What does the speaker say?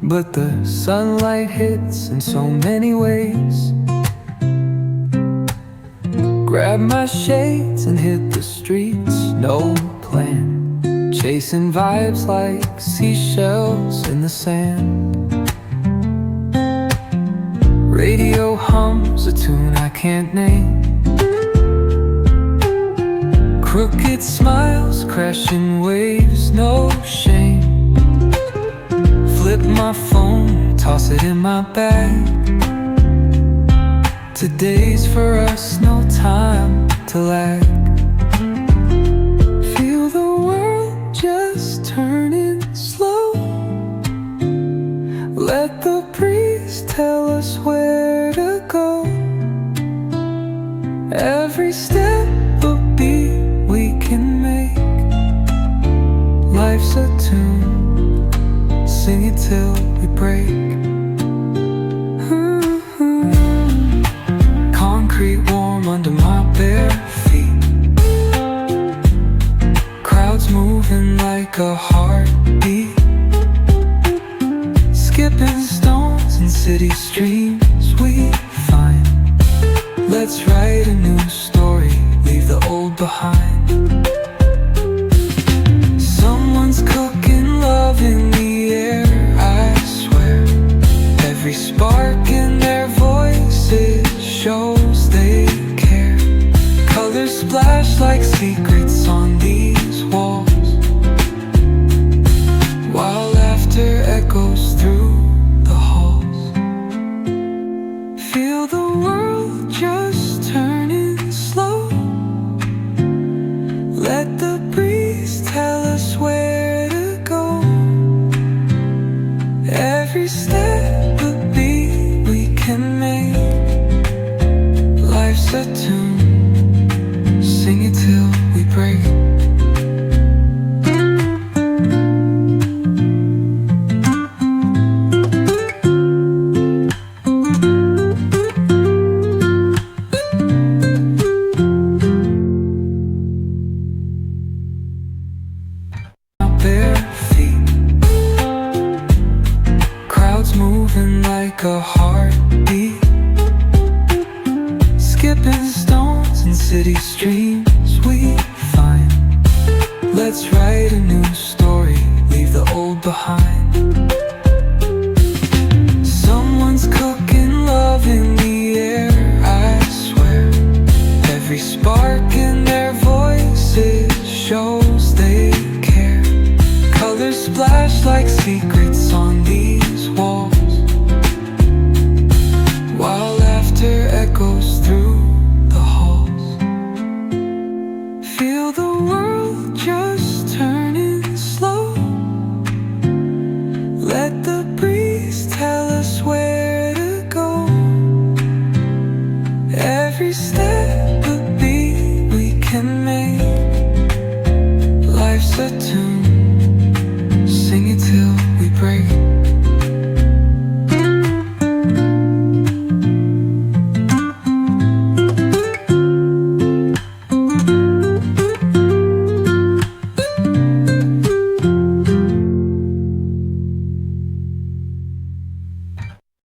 but the sunlight hits in so many ways. Grab my shades and hit the streets, no plan, chasing vibes like seashells in the sand. Radio hums a tune I can't name. Crooked smiles, crashing waves, no shame. Flip my phone, toss it in my bag. Today's for us, no time to lag. Feel the world just turning slow. Let the breeze tell us where to go. Every step a beat we can make. Life's a tune, sing it till we break. Concrete warm under my bare feet. Crowds moving like a heartbeat. Skipping stones in city streams we find. Let's write a new story, leave the old behind. Someone's cooking love in the air, I swear. Every spark in their voices shows they care. Colors splash like secrets on these walls, while laughter echoes through the halls. Feel the world just turning slow. Let the breeze tell us where to go. Every step a beat we can make. Life's a tune, sing it till we break. Bare feet. Crowds moving like a heartbeat. Skipping stones in city streams we find. Let's write a new story, leave the old behind. Someone's cooking love in the air, I swear. Every spark in their voices shows they care. Colors splash like secrets on these walls,